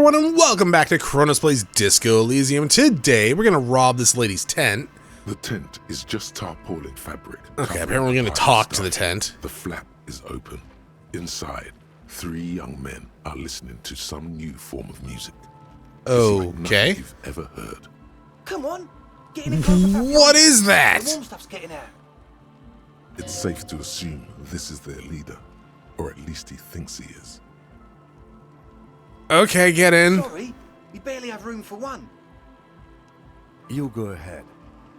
everyone, and welcome back to Chronos Plays Disco Elysium. Today, we're gonna rob this lady's tent. The tent is just tarpaulin fabric. Okay, apparently we're gonna talk to the tent. The flap is open. Inside, 3 young men are listening to some new form of music. Okay. Like you've ever heard. Come on, get in close. What is that? The warm stuff's getting out. It's safe to assume this is their leader, or at least he thinks he is. Okay, get in. Sorry, we barely have room for one. You go ahead.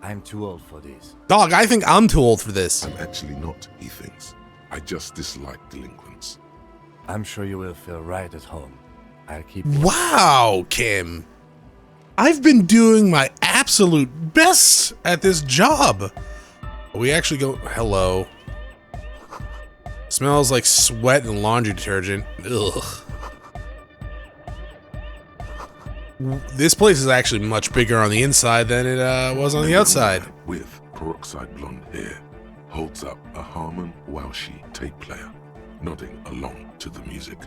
I'm too old for this. Dog, I think I'm too old for this. I'm actually not, he thinks. I just dislike delinquents. I'm sure you will feel right at home. I'll keep... Wow, Kim. I've been doing my absolute best at this job. We actually go... Hello. Smells like sweat and laundry detergent. Ugh. This place is actually much bigger on the inside than it was on the outside. With peroxide blonde hair, holds up a Harman Walshy tape player, nodding along to the music.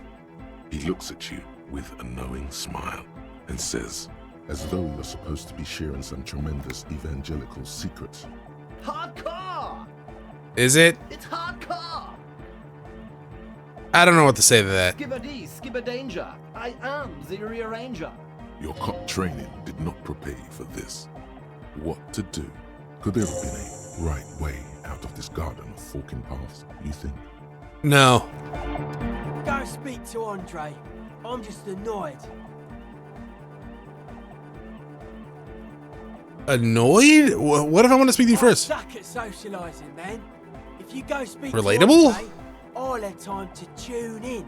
He looks at you with a knowing smile and says, as though you're supposed to be sharing some tremendous evangelical secrets. Hardcore! Is it? It's hardcore! I don't know what to say to that. Skibbity, skibber danger. I am the rearranger. Your cop training did not prepare you for this. What to do? Could there have been a right way out of this garden of forking paths, you think? No. Go speak to Andre. I'm just annoyed. Annoyed? What if I want to speak to you first? I suck at socialising, man. If you go speak Relatable? to Andre, I'll have time to tune in,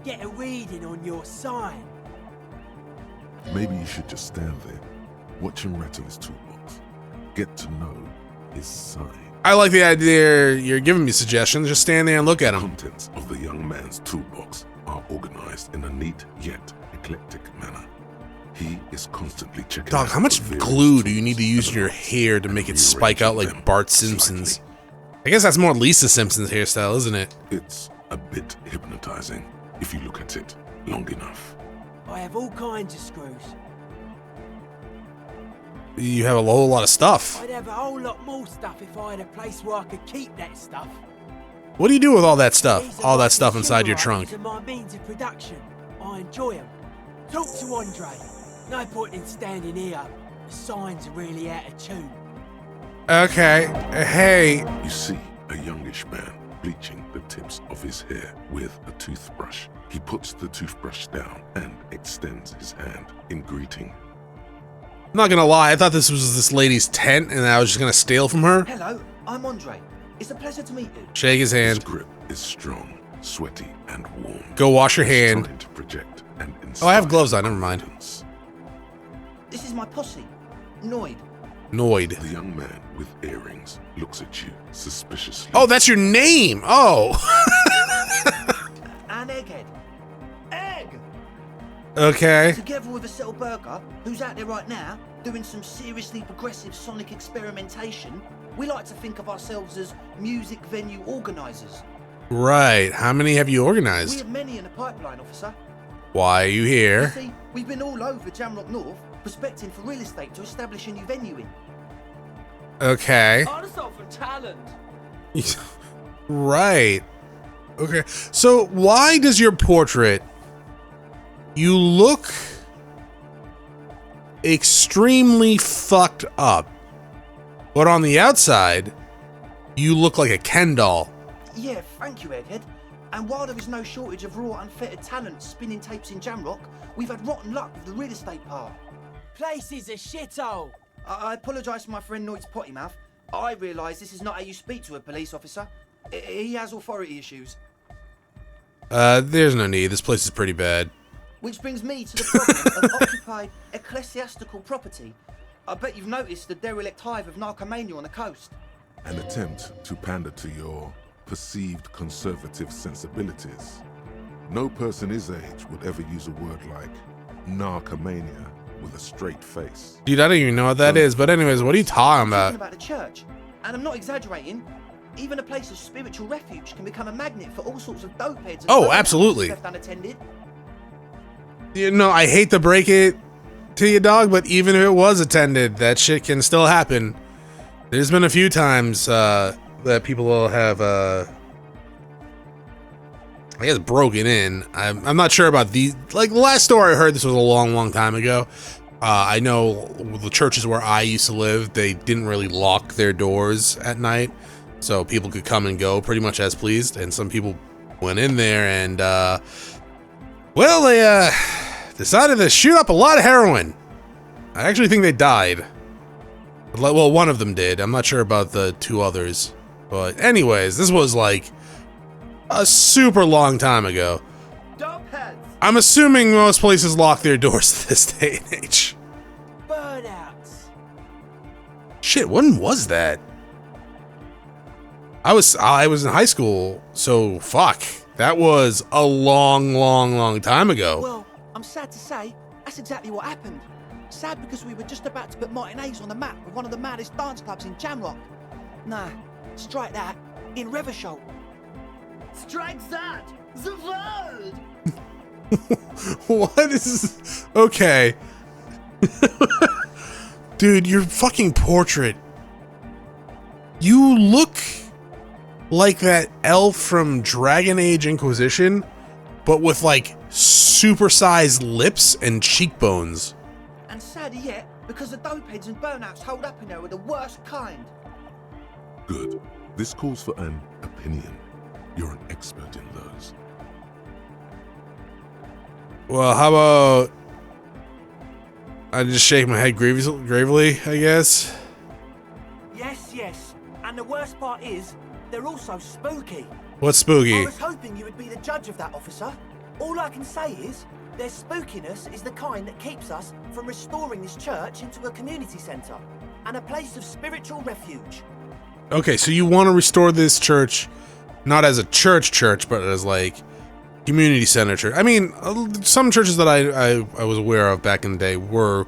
get a reading on your sign. Maybe you should just stand there, watch him rattle his toolbox, get to know his sign. I like the idea you're giving me suggestions. Just stand there and look at The them. contents of the young man's toolbox are organized in a neat yet eclectic manner. He is constantly checking Dog, out how much the various glue do you need to tools use in your and hair to make it spike out like rearranging Bart them Simpson's? slightly. I guess that's more Lisa Simpson's hairstyle, isn't it? It's a bit hypnotizing if you look at it long enough. I have all kinds of screws. You have a whole lot of stuff. I'd have a whole lot more stuff if I had a place where I could keep that stuff. What do you do with all that These stuff? are All my that stuff inside your consumer trunk? items and my means of production. I enjoy them. Talk to Andre. No point in standing here. The signs are really out of tune. Okay. Hey. You see a youngish man bleaching the tips of his hair with a toothbrush. He puts the toothbrush down and extends his hand in greeting. I'm not gonna lie, I thought this was this lady's tent and I was just gonna steal from her. Hello, I'm Andre. It's a pleasure to meet you. Shake his His hand. grip is strong, sweaty, and warm. Go wash your He's hand. trying to project and Oh, I have inspire gloves on, never mind. confidence. This is my posse, Noid. Noid. The young man with earrings looks at you suspiciously. Oh, that's your name. Oh. And Egghead. Egg! Okay. Together with a Settle Burger, who's out there right now, doing some seriously progressive sonic experimentation, we like to think of ourselves as music venue organisers. Right. How many have you We organized? have many in the pipeline, officer. Why are you You here? see, we've been all over Jamrock North, prospecting for real estate to establish a new venue in. Okay. Artists for talent. Right. Okay. So why does your portrait, you look extremely fucked up, but on the outside, you look like a Ken doll. Yeah, thank you, Egghead. And while there is no shortage of raw, unfettered talent spinning tapes in Jamrock, we've had rotten luck with the real estate part. Place is a shithole. I apologise for my friend Noid's potty mouth. I realise this is not how you speak to a police officer. He has authority issues. There's no need. This place is pretty bad. Which brings me to the problem of occupied ecclesiastical property. I bet you've noticed the derelict hive of narcomania on the coast. An attempt to pander to your perceived conservative sensibilities. No person his age would ever use a word like narcomania with a straight face. Dude, I don't even know what that is. But anyways, what are you talking I'm talking about? about the church. And I'm not exaggerating. Even a place of spiritual refuge can become a magnet for all sorts of dopeheads. and Oh, burnout absolutely. left unattended. You know, I hate to break it to you, dog, but even if it was attended, that shit can still happen. There's been a few times that people will have, I guess, broken in. I'm not sure about these. Like, the last story I heard, this was a long time ago. I know the churches where I used to live, they didn't really lock their doors at night, so people could come and go pretty much as pleased. And some people went in there and, well, they decided to shoot up a lot of heroin. I actually think they died. Well, one of them did. I'm not sure about the two others. But anyways, this was like a super long time ago. I'm assuming most places lock their doors this day and age. Burnouts. Shit, when was that? I was in high school, so fuck. That was a long time ago. Well, I'm sad to say, that's exactly what happened. Sad because we were just about to put Martinez on the map with one of the maddest dance clubs in Jamrock. Nah, strike that, in Reversholt. Strike that, the world! What is... Okay. Dude, your fucking portrait. You look like that elf from Dragon Age Inquisition, but with like supersized lips and cheekbones. And sadder yet, because the dopeheads and burnouts hold up in there are the worst kind. Good. This calls for an opinion. You're an expert in those. Well, how about I just shake my head gravely, I guess? Yes. And the worst part is, they're also spooky. What's spooky? I was hoping you would be the judge of that, officer. All I can say is, their spookiness is the kind that keeps us from restoring this church into a community centre and a place of spiritual refuge. Okay, so you want to restore this church, not as a church, but as like community center church. I mean, some churches that I was aware of back in the day were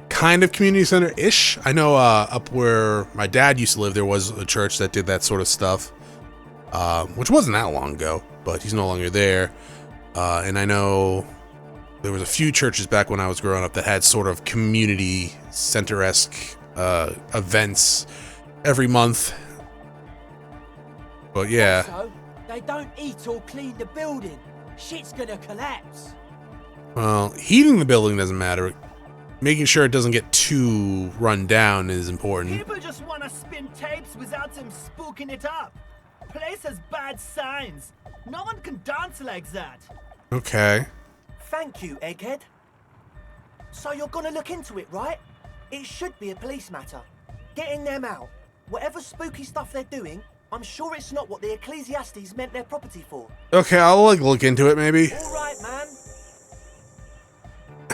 kind of community center-ish. I know up where my dad used to live, there was a church that did that sort of stuff, which wasn't that long ago, but he's no longer there. And I know there was a few churches back when I was growing up that had sort of community center-esque events every month. But yeah. Also, they don't eat or clean the building. Shit's gonna collapse. Well, heating the building doesn't matter. Making sure it doesn't get too run down is important. People just want to spin tapes without them spooking it up. Place has bad signs. No one can dance like that. Okay. Thank you, Egghead. So you're gonna look into it, right? It should be a police matter. Getting them out. Whatever spooky stuff they're doing, I'm sure it's not what the Ecclesiastes meant their property for. Okay, I'll like look into it maybe. All right, man.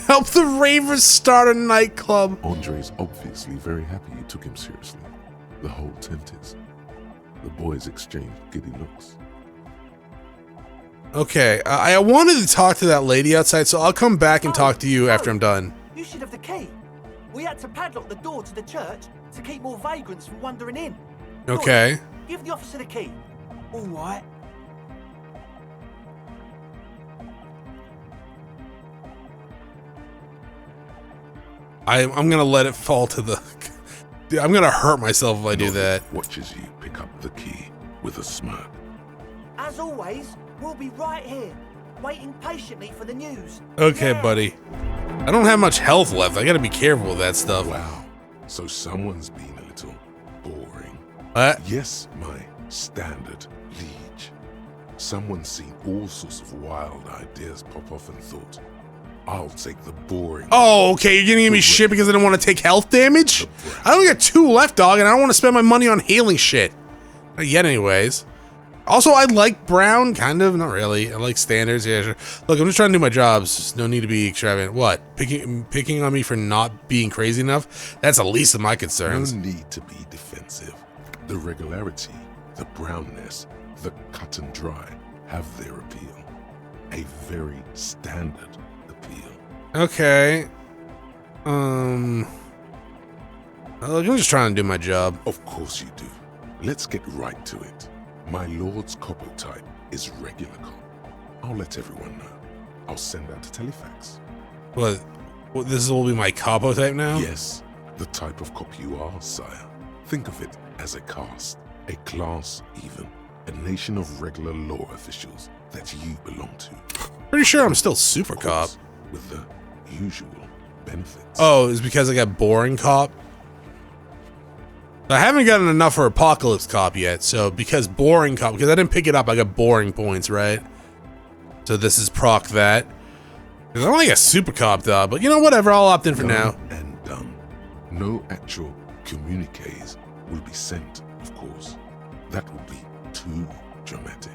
Help the ravers start a nightclub. Andre's obviously very happy you took him seriously. The whole tent is. The boys exchanged giddy looks. Okay, I wanted to talk to that lady outside, so I'll come back and talk to you after I'm done. You should have the key. We had to padlock the door to the church to keep more vagrants from wandering in. Okay. Give the officer the key. All right. I'm gonna let it fall to the... Dude, I'm gonna hurt myself if I do that. Watches you pick up the key with a smirk. As always, we'll be right here, waiting patiently for the news. Okay, Yeah. buddy. I don't have much health left. I gotta be careful with that stuff. Wow. So someone's been a little boring. What? Yes, my standard liege. Someone's seen all sorts of wild ideas pop off and thought, I'll take the boring. Oh, okay. You're gonna give me shit because I didn't want to take health damage? I only got 2 left, dog, and I don't want to spend my money on healing shit. Not yet, anyways. Also, I like brown, kind of. Not really. I like standards. Yeah, sure. Look, I'm just trying to do my jobs. There's no need to be extravagant. What? Picking on me for not being crazy enough? That's the least of my concerns. No need to be defensive. The regularity, the brownness, the cut and dry have their appeal. A very standard appeal. Okay. Look, I'm just trying to do my job. Of course you do. Let's get right to it. My lord's copper type is regular cop. I'll let everyone know. I'll send out a telefax. What? This will be my capo type now? Yes, the type of cop you are, sire. Think of it as a caste, a class even, a nation of regular law officials that you belong to. Pretty sure I'm still super Of cop. course, with the usual benefits. Oh, it's because I got boring cop? I haven't gotten enough for Apocalypse Cop yet, so because boring cop, because I didn't pick it up, I got boring points, right? So this is proc that. Because I don't think a super cop though, but you know, whatever, I'll opt in for now. And done. No actual communiques will be sent, of course. That would be too dramatic.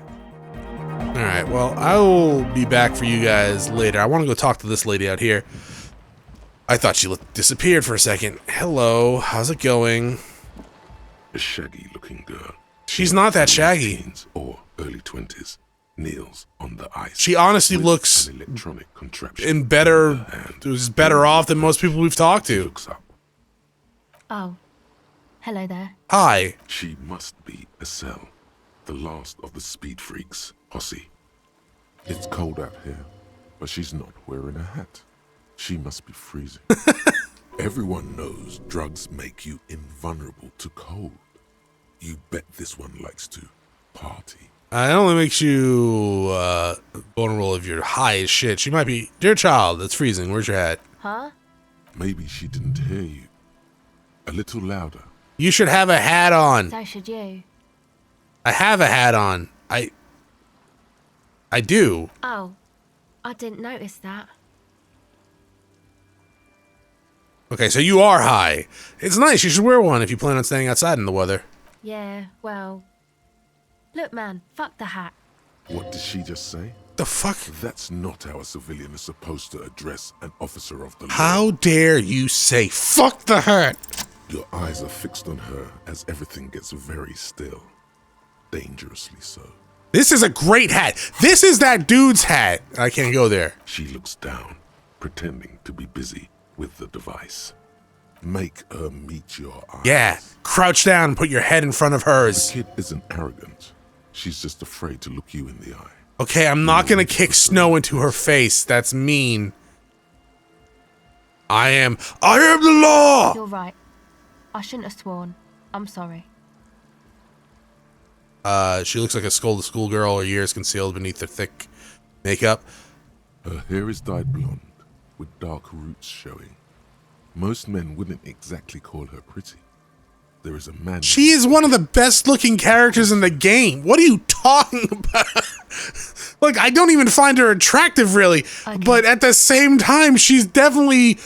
Alright, well, I will be back for you guys later. I want to go talk to this lady out here. I thought she disappeared for a second. Hello, how's it going? A shaggy-looking girl. She's not that in shaggy. Teens or early 20s kneels on the ice. She honestly with looks an electronic contraption in better, in her hand. was better off than most people we've talked to. Looks up. Oh, hello there. Hi. She must be a cell, the last of the speed freaks, Posse. It's cold out here, but she's not wearing a hat. She must be freezing. Everyone knows drugs make you invulnerable to cold. You bet this one likes to party. It only makes you vulnerable if you're high as shit. She might be, dear child, it's freezing. Where's your hat? Huh? Maybe she didn't hear you. A little louder. You should have a hat on. So should you. I have a hat on. I do. Oh, I didn't notice that. Okay, so you are high. It's nice. You should wear one if you plan on staying outside in the weather. Yeah, well... Look, man, fuck the hat. What did she just say? The fuck? That's not how a civilian is supposed to address an officer of the law. How dare you say fuck the hat? Your eyes are fixed on her as everything gets very still. Dangerously so. This is a great hat. This is that dude's hat. I can't go there. She looks down, pretending to be busy with the device. Make her meet your eyes. Yeah, crouch down and put your head in front of The hers. kid isn't arrogant. She's just afraid to look you in the eye. Okay, I'm not gonna kick snow into her face. That's mean. I am the law! You're right. I shouldn't have sworn. I'm sorry. She looks like a scolded schoolgirl, her ears concealed beneath her thick makeup. Her hair is dyed blonde, with dark roots showing. Most men wouldn't exactly call her pretty. There is a man... She is one of the best looking characters in the game. What are you talking about? Look, I don't even find her attractive, really. Okay. But at the same time, she's definitely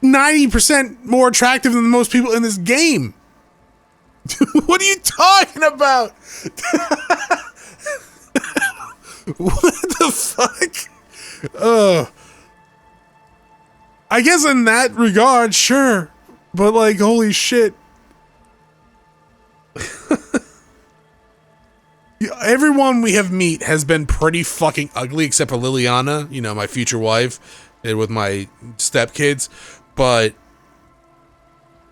90% more attractive than most people in this game. What are you talking about? What the fuck? I guess in that regard, sure. But like, holy shit. Everyone we have met has been pretty fucking ugly, except for Liliana, you know, my future wife, and with my stepkids. But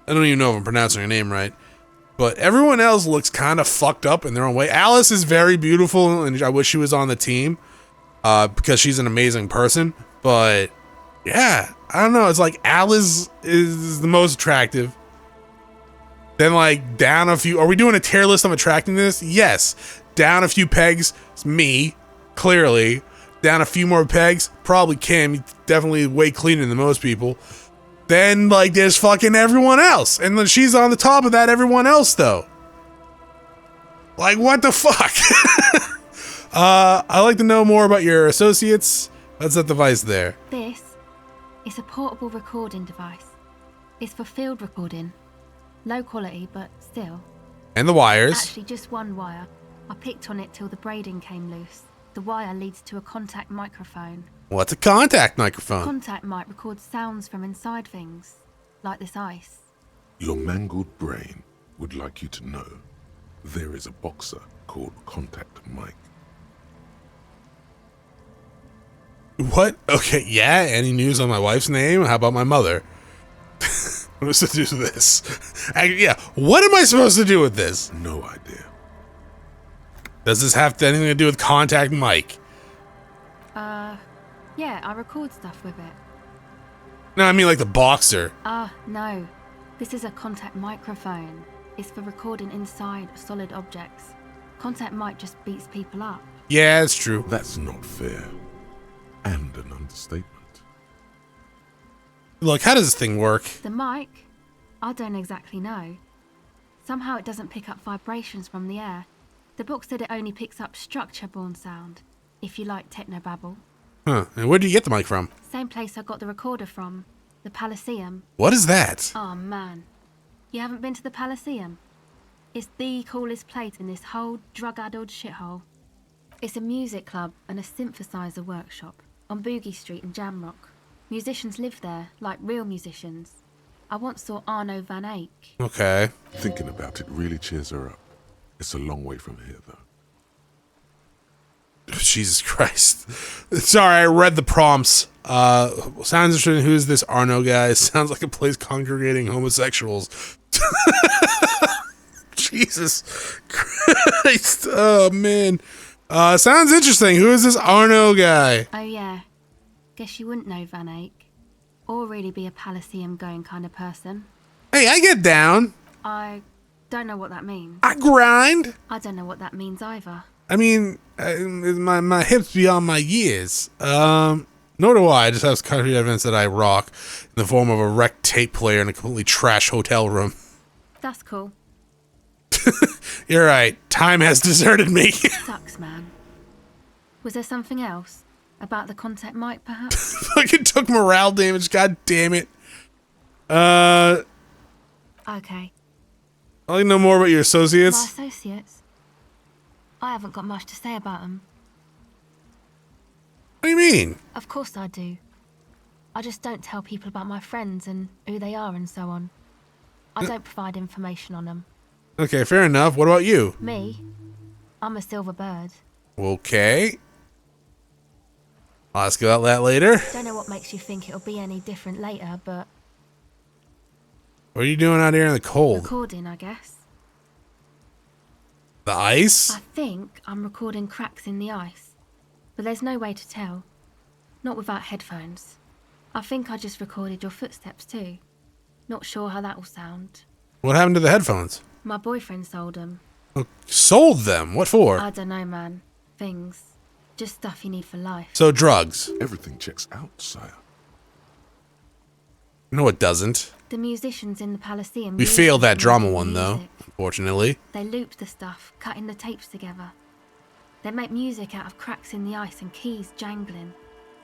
I don't even know if I'm pronouncing her name right. But everyone else looks kind of fucked up in their own way. Alice is very beautiful, and I wish she was on the team because she's an amazing person. But yeah, I don't know. It's like Alice is the most attractive. Then like down a few. Are we doing a tier list of attractiveness? Yes. Down a few pegs, it's me, clearly. Down a few more pegs, probably Kim. He's definitely way cleaner than most people. Then like there's fucking everyone else, and then she's on the top of that everyone else though. Like what the fuck? I'd like to know more about your associates. That's that device there. This is a portable recording device. It's for field recording. Low quality, but still. And the wires. Actually, just one wire. I picked on it till the braiding came loose. The wire leads to a contact microphone. What's a contact microphone? Contact mic records sounds from inside things, like this ice. Your mangled brain would like you to know there is a boxer called Contact Mike. What? Okay, yeah. Any news on my wife's name? How about my mother? What is to do with this? Yeah. What am I supposed to do with this? No idea. Does this have anything to do with Contact Mike? Yeah, I record stuff with it. No, I mean like the boxer. No. This is a contact microphone. It's for recording inside solid objects. Contact mic just beats people up. Yeah, it's true. That's not fair. And an understatement. Look, how does this thing work? The mic? I don't exactly know. Somehow it doesn't pick up vibrations from the air. The book said it only picks up structure-borne sound, if you like technobabble. Huh, and where did you get the mic from? Same place I got the recorder from, the Palaceum. What is that? Oh man, you haven't been to the Palaceum? It's the coolest place in this whole drug-addled shithole. It's a music club and a synthesizer workshop on Boogie Street in Jamrock. Musicians live there, like real musicians. I once saw Arno van Eyck. Okay. Thinking about it really cheers her up. It's a long way from here, though. Jesus Christ. Sorry, I read the prompts. Sounds interesting. Who's this Arno guy? Sounds like a place congregating homosexuals. Jesus Christ. Oh, man. Sounds interesting. Who is this Arno guy? Oh yeah, guess you wouldn't know Van Eyck. Or really be a Palaceum going kind of person. Hey, I get down. I don't know what that means. I grind. I don't know what that means either. I mean, my hips beyond my years. Nor do I. I just have country events that I rock in the form of a wrecked tape player in a completely trash hotel room. That's cool. You're right. Time has deserted me. Sucks, man. Was there something else? About the contact mic, perhaps? Fucking took morale damage. God damn it. Okay. I'd like to know more about your My associates. associates? I haven't got much to say about them. What do you mean? Of course I do. I just don't tell people about my friends and who they are and so on. I don't provide information on them. Okay, fair enough. What about you? Me? I'm a silver bird. Okay. I'll ask you about that later. Don't know what makes you think it'll be any different later, but What are you doing out here in the cold? recording, I guess. The ice? I think I'm recording cracks in the ice, but there's no way to tell. Not without headphones. I think I just recorded your footsteps too. Not sure how that will sound. What happened to the headphones? My boyfriend sold them. Sold them? What for? I don't know, man. Things. Just stuff you need for life. So drugs. Everything checks out, sire. No, it doesn't. The musicians in the Palaceum. We use failed it that to drama make one, though, music. unfortunately. They looped the stuff, cutting the tapes together. They make music out of cracks in the ice and keys jangling.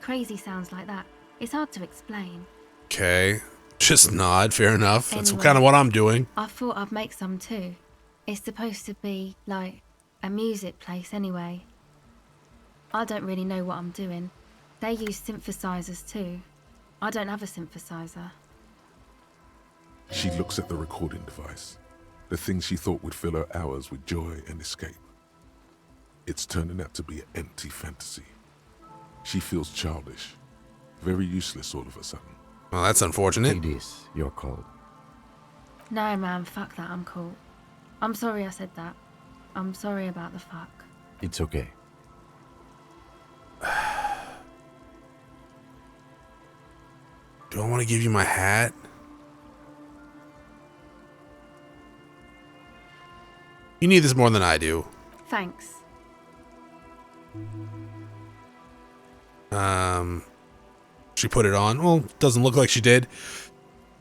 Crazy sounds like that. It's hard to explain. Okay. Just nod, fair enough. That's Anyway. kind of what I'm doing. I thought I'd make some too. It's supposed to be, like, a music place anyway. I don't really know what I'm doing. They use synthesizers too. I don't have a synthesizer. She looks at the recording device, the thing she thought would fill her hours with joy and escape. It's turning out to be an empty fantasy. She feels childish, very useless all of a sudden. Well, that's unfortunate. Ladies, you're called. No, man, fuck that, I'm cool. I'm sorry I said that. I'm sorry about the fuck. It's okay. Do I want to give you my hat? You need this more than I do. Thanks. She put it on. Well, doesn't look like she did.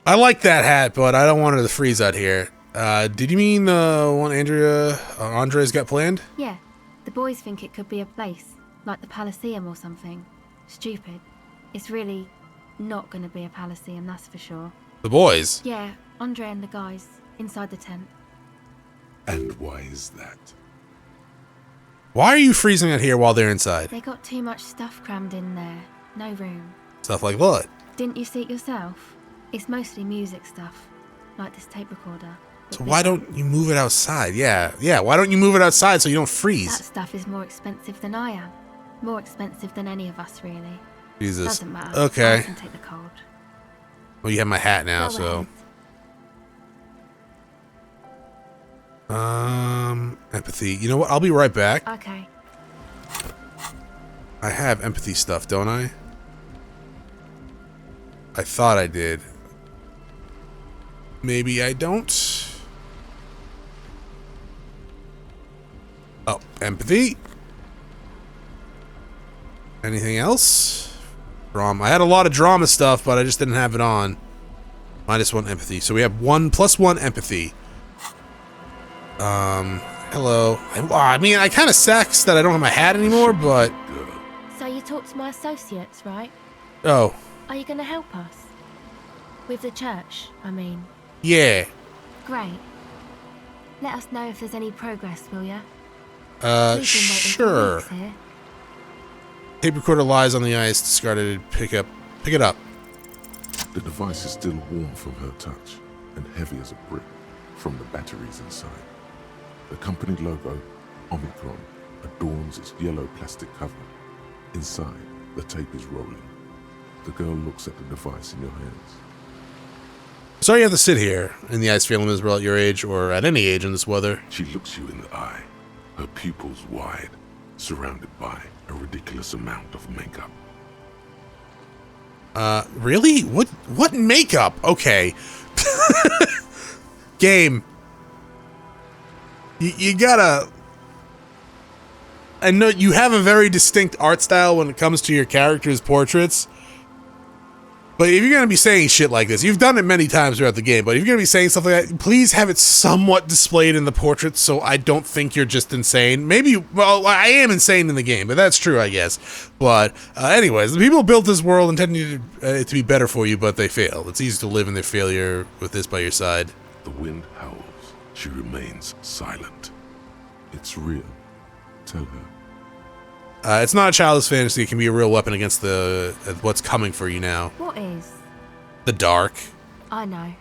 I like that hat, but I don't want her to freeze out here. Did you mean the one Andre's got planned? Yeah, the boys think it could be a place, like the Palaceum or something. Stupid. It's really not gonna be a Palaceum, that's for sure. The boys? Yeah, Andre and the guys, inside the tent. And why is that? Why are you freezing out here while they're inside? They got too much stuff crammed in there. No room. Stuff like what? Didn't you see it yourself? It's mostly music stuff, like this tape recorder. but So why bigger. don't you move it outside? Yeah, why don't you move it outside so you don't That freeze? stuff is more expensive than I am. More expensive than any of us, really. Jesus. Doesn't matter. Okay. I can take the cold. Well, you have my hat now, Go so. ahead. Empathy. You know what? I'll be right back. Okay. I have empathy stuff, don't I? I thought I did. Maybe I don't. Oh, empathy. Anything else? Drama. I had a lot of drama stuff, but I just didn't have it on. -1 empathy. So we have +1 empathy. Hello. I mean, I kind of sucks that I don't have my hat anymore, but... So you talked to my associates, right? Oh. Are you going to help us? With the church, I mean. Yeah. Great. Let us know if there's any progress, will ya? Sure. Tape recorder lies on the ice, discarded. Pick it up. The device is still warm from her touch and heavy as a brick from the batteries inside. The company logo, Omicron, adorns its yellow plastic cover. Inside, the tape is rolling. The girl looks at the device in your hands. Sorry you have to sit here in the ice feeling miserable at your age, or at any age in this weather. She looks you in the eye, her pupils wide, surrounded by a ridiculous amount of makeup. Really? What makeup? Okay. Game. You gotta... I know you have a very distinct art style when it comes to your characters' portraits. But if you're going to be saying shit like this, you've done it many times throughout the game, but if you're going to be saying stuff like that, please have it somewhat displayed in the portraits so I don't think you're just insane. Maybe, well, I am insane in the game, but that's true, I guess. But anyways, the people who built this world intended it to be better for you, but they failed. It's easy to live in their failure with this by your side. The wind howls. She remains silent. It's real. Tell her. It's not a childless fantasy. It can be a real weapon against what's coming for you now. What is? The dark. I know.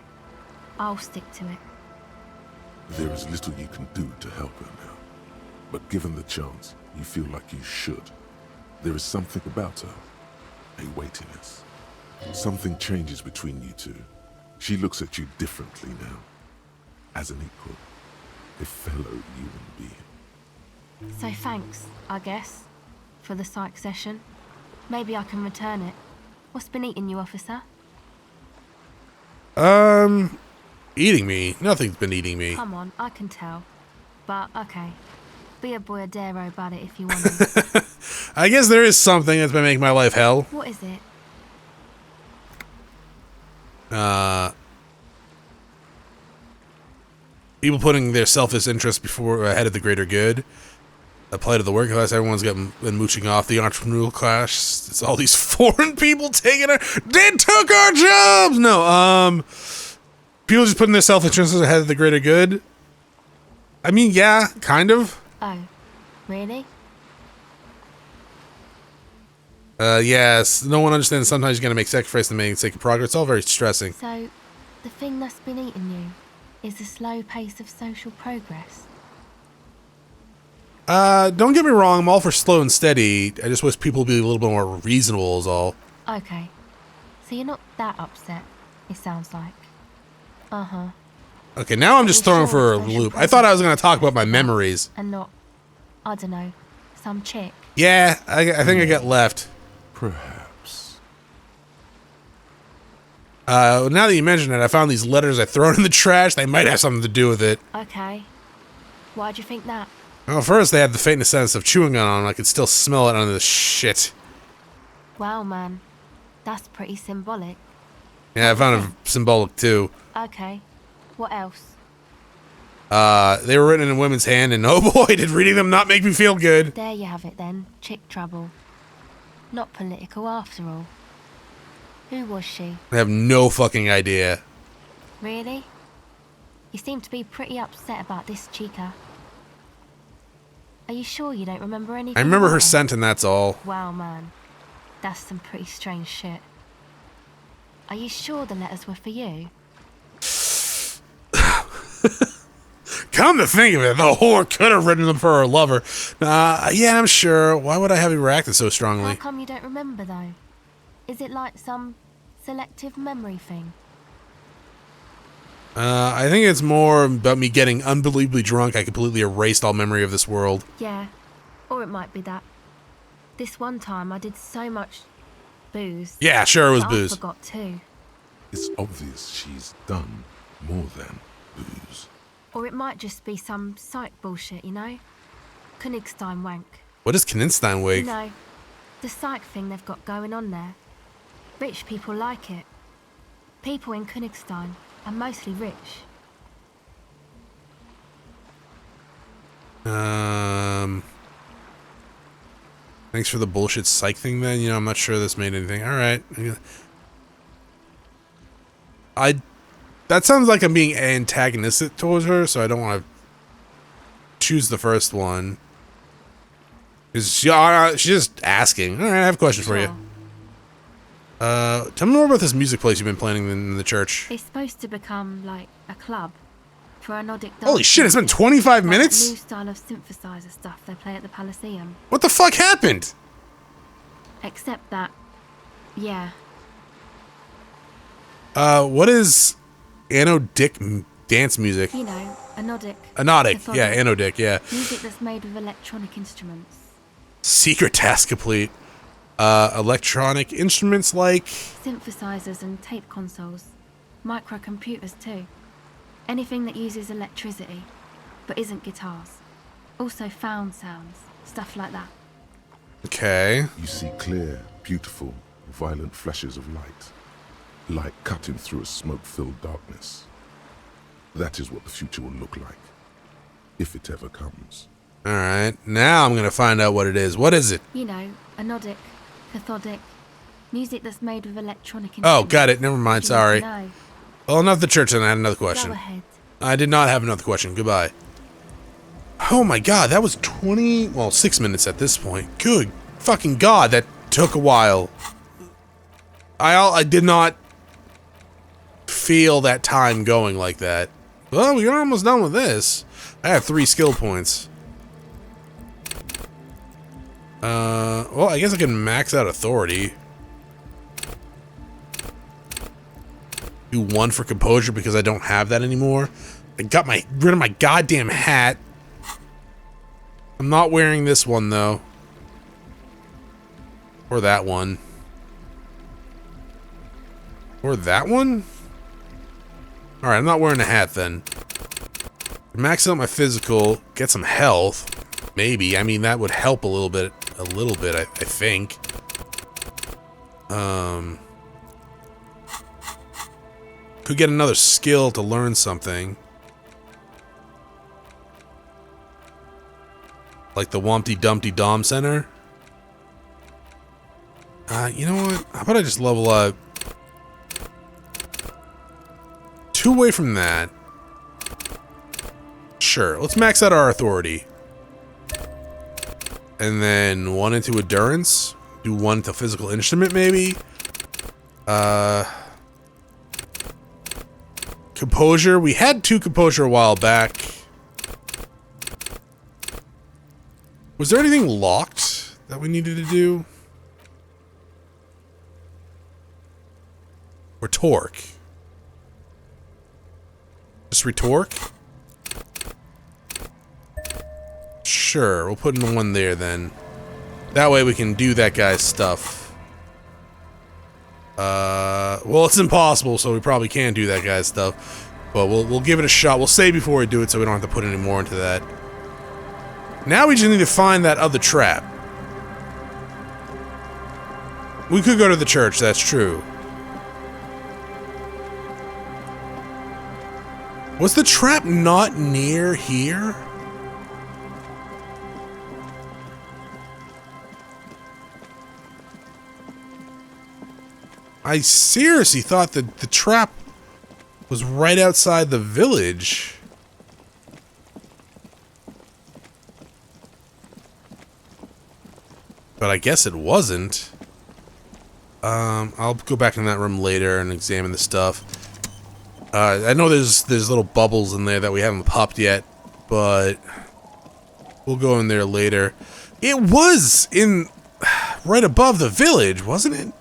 I'll stick to it. There is little you can do to help her now. But given the chance, you feel like you should. There is something about her. A weightiness. Something changes between you two. She looks at you differently now. As an equal. A fellow human being. So thanks, I guess, for the psych session. Maybe I can return it. What's been eating you, officer? Eating me? Nothing's been eating me. Come on, I can tell. But, okay. Be a boyadero about it if you want to. I guess there is something that's been making my life hell. What is it? People putting their selfish interest ahead of the greater good. Apply to the working class. Everyone's been mooching off the entrepreneurial class. It's all these foreign people taking our... They took our jobs! No, people just putting their self-interest ahead of the greater good. I mean, yeah, kind of. Oh, really? Yes. No one understands sometimes you're going to make sacrifice to make the sake of progress. It's all very stressing. So, the thing that's been eating you is the slow pace of social progress. Don't get me wrong, I'm all for slow and steady. I just wish people would be a little bit more reasonable is all. Okay. So you're not that upset, it sounds like. Uh-huh. Okay, now I'm just thrown for a loop. I thought I was going to talk about my memories. And not, I don't know, some chick. Yeah, I think I got left. Perhaps. Now that you mention it, I found these letters I thrown in the trash. They might have something to do with it. Okay. Why'd you think that? Well, first they had the faintest sense of chewing gum on them. I could still smell it under the shit. Wow, man. That's pretty symbolic. Yeah, I found it symbolic too. Okay. What else? They were written in a woman's hand, and oh boy, did reading them not make me feel good. There you have it then. Chick trouble. Not political after all. Who was she? I have no fucking idea. Really? You seem to be pretty upset about this chica. Are you sure you don't remember anything? I remember her about scent and that's all. Wow, man. That's some pretty strange shit. Are you sure the letters were for you? Come to think of it, the whore could have written them for her lover. Yeah, I'm sure. Why would I have you reacted so strongly? How come you don't remember, though? Is it like some selective memory thing? I think it's more about me getting unbelievably drunk. I completely erased all memory of this world. Yeah. Or it might be that. This one time I did so much booze. Yeah, sure it was But booze. I forgot too. It's obvious she's done more than booze. Or it might just be some psych bullshit, you know? Königstein wank. What is Königstein You wig? know, the psych thing they've got going on there. Rich people like it. People in Königstein are mostly rich. Thanks for the bullshit psych thing then. You know, I'm not sure this made anything. Alright. That sounds like I'm being antagonistic towards her, so I don't want to choose the first one. She's just asking. Alright, I have questions for you. Tell me more about this music place you've been playing in the church. It's supposed to become like a club for anodic dance. Holy shit, it's been 25 like minutes? that new style of synthesizer stuff they play at the Palaceum. What the fuck happened? Except that, yeah, What is anodic dance music? you know, anodic. Anodic, cathodic, yeah, anodic, yeah. Music that's made with electronic instruments. Secret task complete. Electronic instruments like... Synthesizers and tape consoles. Microcomputers too. Anything that uses electricity, but isn't guitars. Also found sounds, stuff like that. Okay. You see clear, beautiful, violent flashes of light. Light cutting through a smoke-filled darkness. That is what the future will look like. If it ever comes. Alright, now I'm gonna find out what it is. What is it? You know, anodic, cathodic. Music that's made with electronic Oh, instruments. got it. Never mind, If you want sorry. to know. Well, enough the church and I had another Go question. ahead. I did not have another question. Goodbye. Oh my god, that was 6 minutes at this point. Good fucking god, that took a while. I did not feel that time going like that. Well, we're almost done with this. I have 3 skill points. Well, I guess I can max out authority. Do 1 for composure because I don't have that anymore. I got rid of my goddamn hat. I'm not wearing this one though. Or that one. Or that one? Alright, I'm not wearing a hat then. Max out my physical, get some health. Maybe. I mean, that would help a little bit, I think. Could get another skill to learn something. Like the Wumpty Dumpty Dom Center. You know what? How about I just level up 2 away from that. Sure, let's max out our authority. And then 1 into endurance. Do 1 to physical instrument, maybe. Composure. We had 2 composure a while back. Was there anything locked that we needed to do? Or torque? Just retorque? Sure, we'll put in 1 there then. That way we can do that guy's stuff. Well, it's impossible, so we probably can't do that guy's stuff. But we'll give it a shot. We'll save before we do it so we don't have to put any more into that. Now we just need to find that other trap. We could go to the church, that's true. Was the trap not near here? I seriously thought that the trap was right outside the village. But I guess it wasn't. I'll go back in that room later and examine the stuff. I know there's little bubbles in there that we haven't popped yet, but we'll go in there later. It was in right above the village, wasn't it?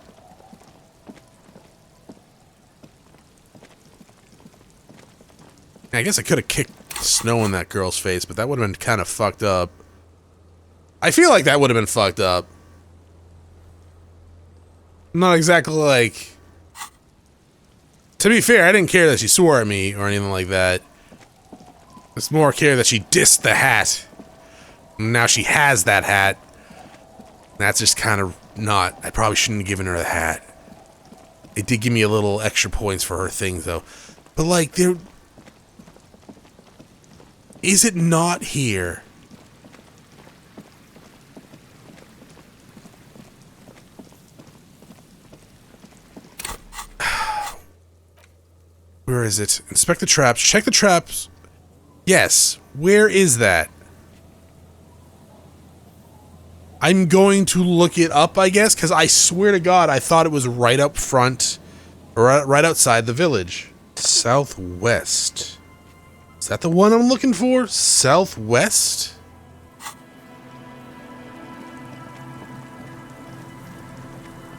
I guess I could have kicked snow in that girl's face, but that would have been kind of fucked up. I feel like that would have been fucked up. I'm not exactly like... To be fair, I didn't care that she swore at me or anything like that. It's more care that she dissed the hat. And now she has that hat. That's just kind of not... I probably shouldn't have given her the hat. It did give me a little extra points for her things, though. But, like, there... Is it not here? Where is it? Inspect the traps. Check the traps. Yes. Where is that? I'm going to look it up, I guess, because I swear to God, I thought it was right up front, or right outside the village. Southwest. Is that the one I'm looking for? Southwest?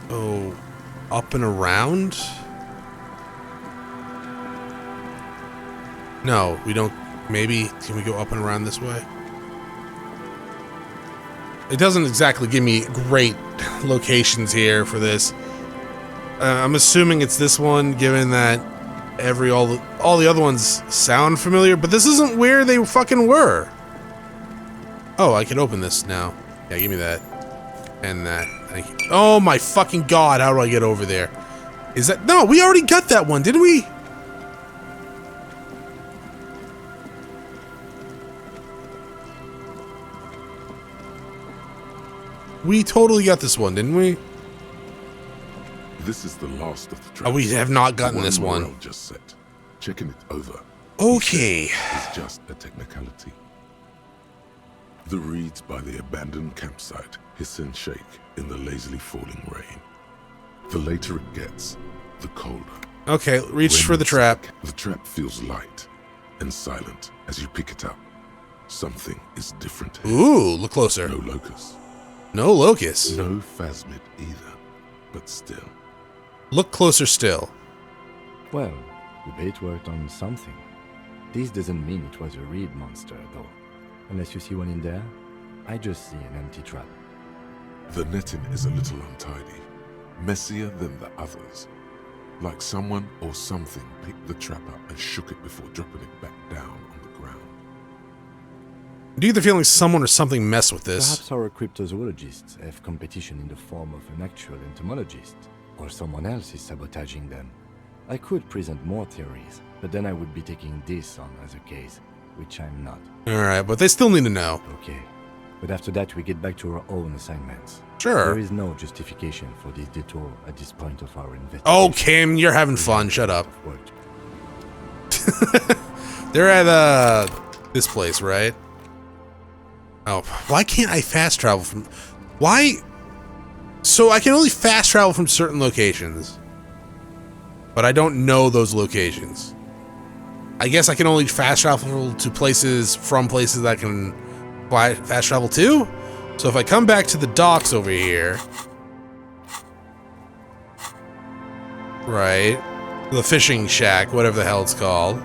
Oh, up and around? No, we don't. Maybe, can we go up and around this way? It doesn't exactly give me great locations here for this. I'm assuming it's this one, given that all the other ones sound familiar, but this isn't where they fucking were. Oh, I can open this now. Yeah, give me that. And that. Thank you. Oh my fucking God, how do I get over there? Is that... No, we already got that one, didn't we? We totally got this one, didn't we? This is the last of the traps. Oh, we have not gotten this one. Morale just set. Checking it over. Okay. It's just a technicality. The reeds by the abandoned campsite hiss and shake in the lazily falling rain. The later it gets, the colder. Okay, reach for the trap. The trap feels light and silent as you pick it up. Something is different here. Ooh, look closer. No locust. No locust. No phasmid either, but still. Look closer still. Well, the bait worked on something. This doesn't mean it was a reed monster, though. Unless you see one in there, I just see an empty trap. The netting is a little untidy, messier than the others. Like someone or something picked the trap up and shook it before dropping it back down on the ground. Do you get the feeling someone or something messed with this? Perhaps our cryptozoologists have competition in the form of an actual entomologist, or someone else is sabotaging them. I could present more theories, but then I would be taking this on as a case, which I'm not. Alright, but they still need to know. Okay, but after that we get back to our own assignments. Sure. There is no justification for this detour at this point of our investigation. Oh, Kim, you're having fun. Shut up. Of work. They're at, this place, right? Oh, why can't I fast travel from... Why... So I can only fast travel from certain locations. But I don't know those locations. I guess I can only fast travel to places from places that I can fast travel to? So if I come back to the docks over here... Right. The fishing shack, whatever the hell it's called.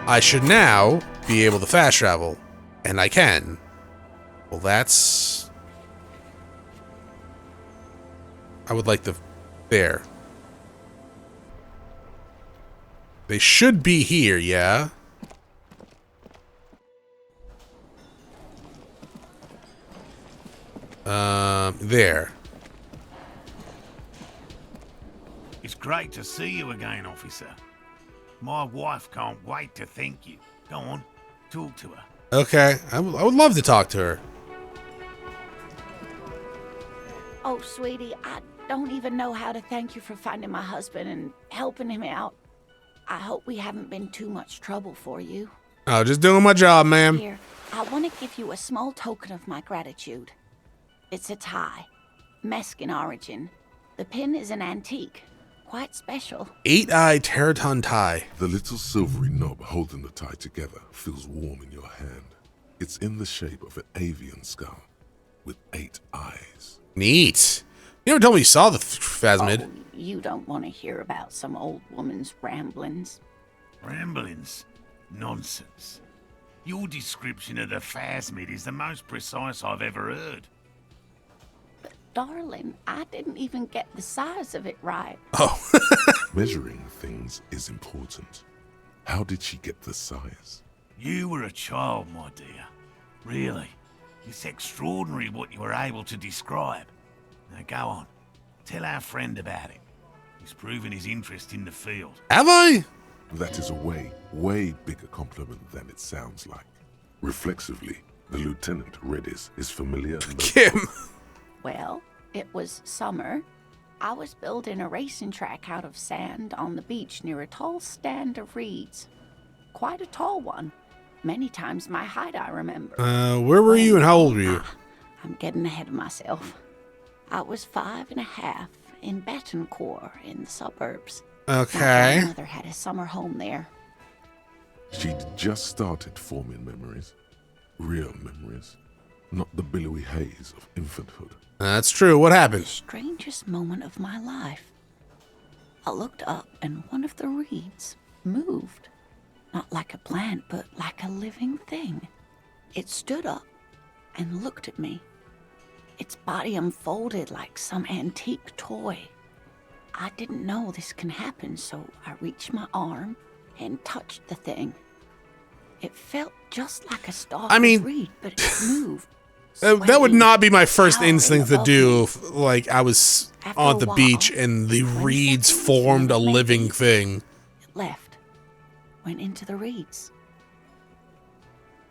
I should now be able to fast travel. And I can. Well, that's... I would like the... There. They should be here, yeah? There. It's great to see you again, officer. My wife can't wait to thank you. Go on, talk to her. Okay, I would love to talk to her. Oh, sweetie, I don't even know how to thank you for finding my husband and helping him out. I hope we haven't been too much trouble for you. Oh, just doing my job, ma'am. Here, I want to give you a small token of my gratitude. It's a tie, Meskin origin. The pin is an antique, quite special. 8-eyed Terraton tie. The little silvery knob holding the tie together feels warm in your hand. It's in the shape of an avian skull with 8 eyes. Neat. You never told me you saw the phasmid. Oh, you don't want to hear about some old woman's ramblings. Ramblings? Nonsense. Your description of the phasmid is the most precise I've ever heard. Darling, I didn't even get the size of it right. Oh. Measuring things is important. How did she get the size? You were a child, my dear. Really. It's extraordinary what you were able to describe. Now go on. Tell our friend about it. He's proven his interest in the field. Have I? That is a way bigger compliment than it sounds like. Reflexively, the lieutenant read his familiar note. Kim. Well, it was summer. I was building a racing track out of sand on the beach near a tall stand of reeds. Quite a tall one. Many times my height, I remember. Where were you and how old were you? I'm getting ahead of myself. I was 5.5 in Betancourt in the suburbs. Okay. My grandmother had a summer home there. She'd just started forming memories. Real memories. Not the billowy haze of infanthood. That's true. What happened? The strangest moment of my life. I looked up and one of the reeds moved. Not like a plant, but like a living thing. It stood up and looked at me. Its body unfolded like some antique toy. I didn't know this can happen, so I reached my arm and touched the thing. It felt just like a stalk of reed, but it moved. That would not be my first towering instinct to above do me. if, like, I was After on a the while, beach and the 20 reeds seconds, formed a maybe, living thing. It left. Went into the reeds.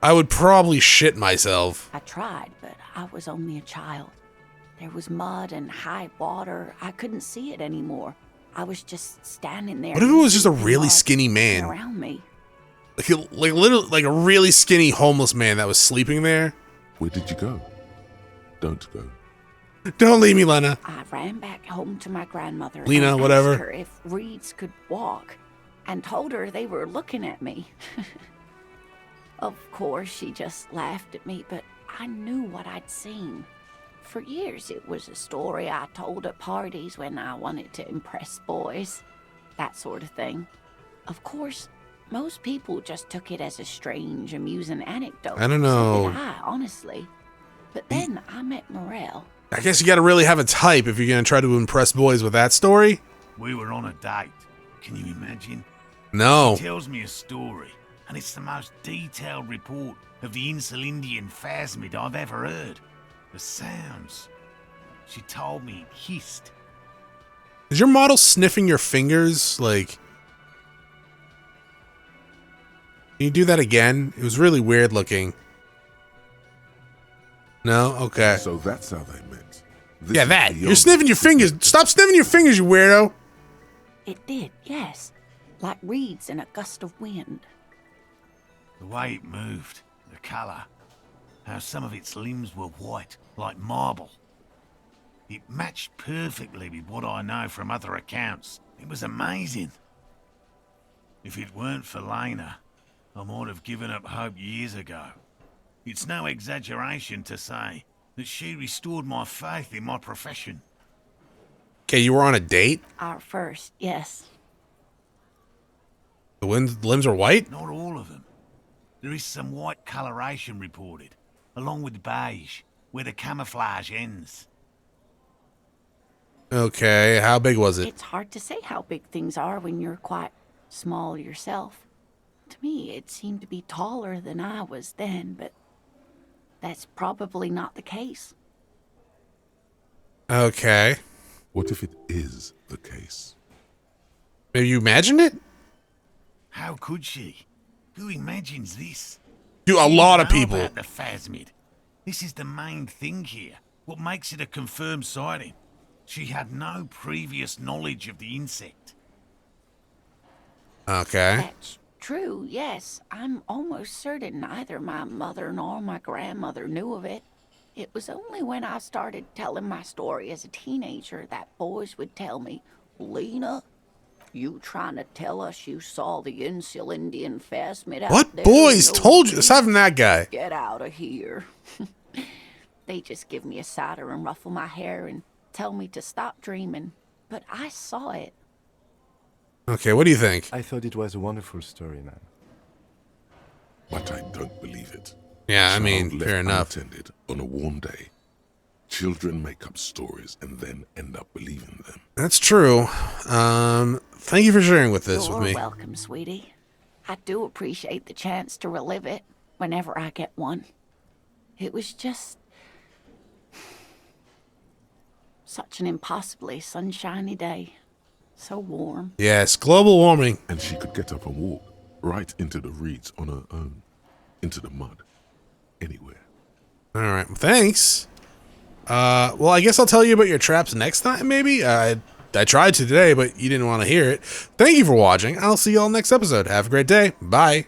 I would probably shit myself. I tried, but I was only a child. There was mud and high water. I couldn't see it anymore. I was just standing there. What if it was just a in really mud skinny man? around me? Like literally, like a really skinny homeless man that was sleeping there. Where did you go? Don't go. Don't leave me, Lena. I ran back home to my grandmother Lena, and whatever. asked her if reeds could walk, and told her they were looking at me. Of course, she just laughed at me, but I knew what I'd seen. For years, it was a story I told at parties when I wanted to impress boys. That sort of thing. Of course, most people just took it as a strange, amusing anecdote. I don't know. So did I, honestly. But then I met Morel. I guess you gotta really have a type if you're gonna try to impress boys with that story. We were on a date. Can you imagine? No. He tells me a story, and it's the most detailed report of the Insulindian phasmid I've ever heard. The sounds. She told me it hissed. Is your model sniffing your fingers? Like, can you do that again? It was really weird looking. No? Okay. So that's how they met. This Yeah, is that. beyond You're sniffing your fingers. Stop sniffing your fingers, you weirdo. It did, yes. Like reeds in a gust of wind. The way it moved, the colour, how some of its limbs were white, like marble. It matched perfectly with what I know from other accounts. It was amazing. If it weren't for Lena, I might have given up hope years ago. It's no exaggeration to say that she restored my faith in my profession. Okay, you were on a date? Our first, yes. The limbs are white? Not all of them. There is some white coloration reported, along with beige, where the camouflage ends. Okay, how big was it? It's hard to say how big things are when you're quite small yourself. To me, it seemed to be taller than I was then, but that's probably not the case. Okay. What if it is the case? Maybe you imagined it? How could she? Who imagines this? Do a She lot didn't of know people. about the phasmid. This is the main thing here. What makes it a confirmed sighting? She had no previous knowledge of the insect. Okay. That's true, yes. I'm almost certain neither my mother nor my grandmother knew of it. It was only when I started telling my story as a teenager that boys would tell me, Lena, you trying to tell us you saw the Insulindian phasmid out What there? boys No told you? way. Aside from that guy. Get out of here. They just give me a cider and ruffle my hair and tell me to stop dreaming. But I saw it. Okay, what do you think? I thought it was a wonderful story, man. But I don't believe it. Yeah, I Child mean, left fair enough. unattended on a warm day. Children make up stories and then end up believing them. That's true. Thank you for sharing with this with me. You're welcome, sweetie. I do appreciate the chance to relive it whenever I get one. It was just such an impossibly sunshiny day. So warm. Yes, global warming. And she could get up and walk right into the reeds on her own, into the mud, anywhere. All right, well, thanks. Well, I guess I'll tell you about your traps next time, maybe? I tried to today, but you didn't want to hear it. Thank you for watching. I'll see you all next episode. Have a great day. Bye.